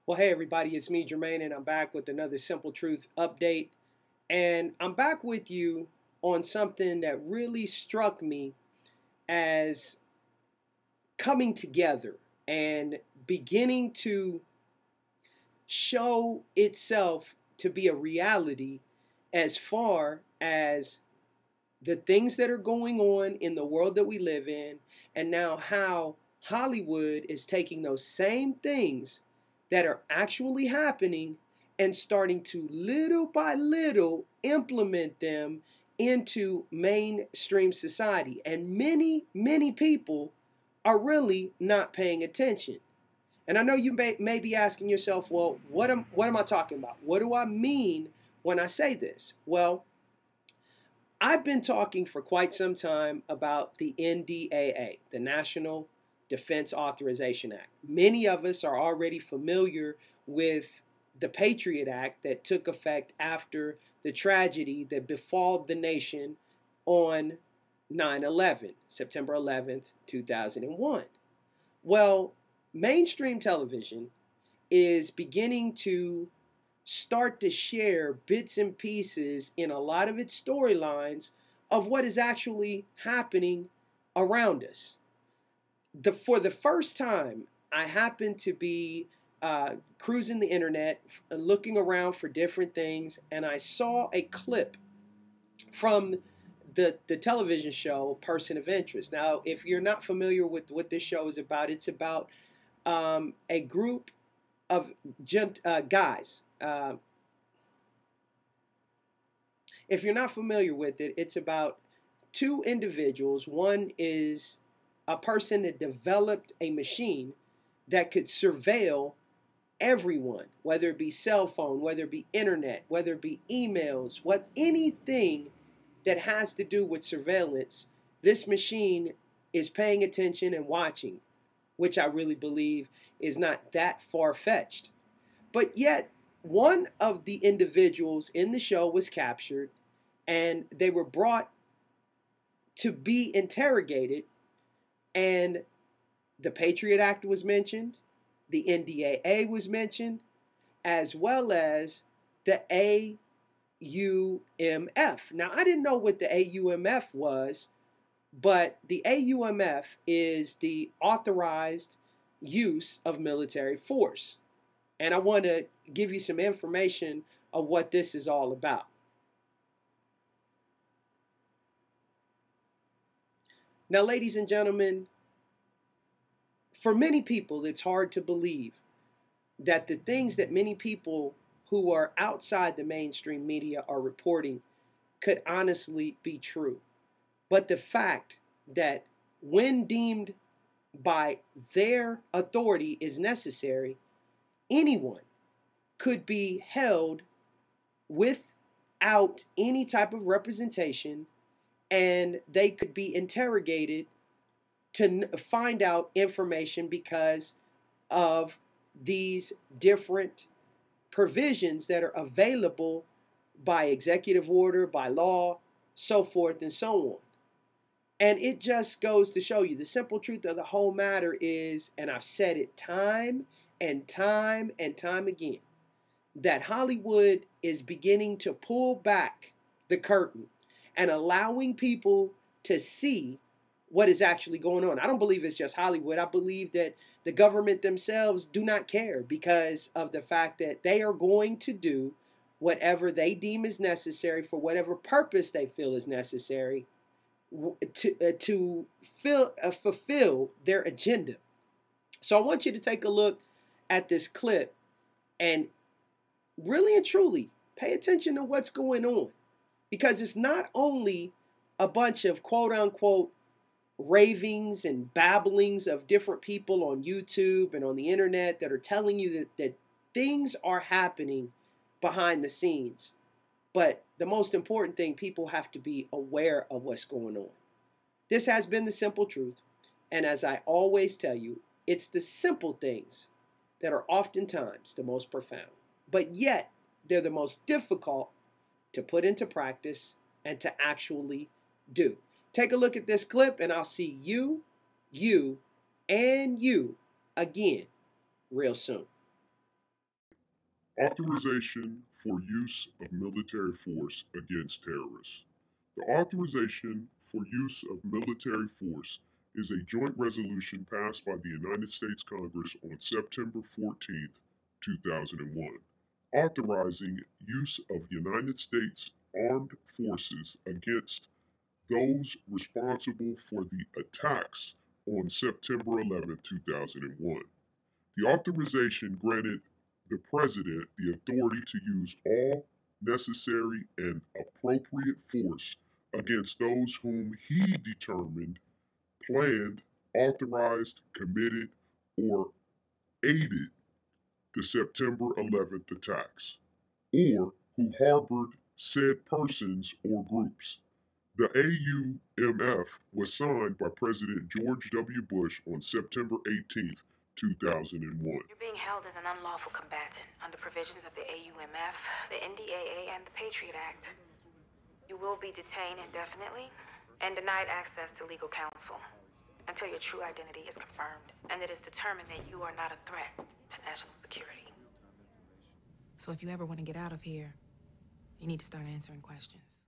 Well, hey everybody, it's me, Jermaine, and I'm back with another Simple Truth update. And I'm back with you on something that really struck me as coming together and beginning to show itself to be a reality as far as the things that are going on in the world that we live in, and now how Hollywood is taking those same things that are actually happening and starting to little by little implement them into mainstream society. And many people are really not paying attention. And I know you may be asking yourself, well, what am I talking about? What do I mean when I say this? Well, I've been talking for quite some time about the NDAA, the National Defense Authorization Act. Many of us are already familiar with the Patriot Act that took effect after the tragedy that befalled the nation on 9/11, September 11th, 2001. Well, mainstream television is beginning to start to share bits and pieces in a lot of its storylines of what is actually happening around us. For the first time, I happened to be cruising the internet, looking around for different things, and I saw a clip from the television show Person of Interest. Now, if you're not familiar with what this show is about, it's about a group of guys. If you're not familiar with it, it's about two individuals. One is a person that developed a machine that could surveil everyone, whether it be cell phone, whether it be internet, whether it be emails, anything that has to do with surveillance. This machine is paying attention and watching, which I really believe is not that far-fetched. But yet, one of the individuals in the show was captured, and they were brought to be interrogated, and the Patriot Act was mentioned, the NDAA was mentioned, as well as the AUMF. Now, I didn't know what the AUMF was, but the AUMF is the authorized use of military force. And I want to give you some information of what this is all about. Now, ladies and gentlemen, for many people, it's hard to believe that the things that many people who are outside the mainstream media are reporting could honestly be true. But the fact that when deemed by their authority is necessary, anyone could be held without any type of representation, and they could be interrogated to find out information because of these different provisions that are available by executive order, by law, so forth and so on. And it just goes to show you the simple truth of the whole matter is, and I've said it time and time and time again, that Hollywood is beginning to pull back the curtain and allowing people to see what is actually going on. I don't believe it's just Hollywood. I believe that the government themselves do not care because of the fact that they are going to do whatever they deem is necessary for whatever purpose they feel is necessary to fulfill their agenda. So I want you to take a look at this clip and really and truly pay attention to what's going on, because it's not only a bunch of quote unquote ravings and babblings of different people on YouTube and on the internet that are telling you that things are happening behind the scenes. But the most important thing, people have to be aware of what's going on. This has been the simple truth. And as I always tell you, it's the simple things that are oftentimes the most profound. But yet, they're the most difficult to put into practice and to actually do. Take a look at this clip, and I'll see you, and you again real soon. Authorization for use of military force against terrorists. The authorization for use of military force is a joint resolution passed by the United States Congress on September 14th, 2001, authorizing use of United States armed forces against those responsible for the attacks on September 11, 2001. The authorization granted the President the authority to use all necessary and appropriate force against those whom he determined planned, authorized, committed, or aided the September 11th attacks, or who harbored said persons or groups. The AUMF was signed by President George W. Bush on September 18th, 2001. You're being held as an unlawful combatant under provisions of the AUMF, the NDAA, and the Patriot Act. You will be detained indefinitely and denied access to legal counsel until your true identity is confirmed and it is determined that you are not a threat to national security. So if you ever want to get out of here, you need to start answering questions.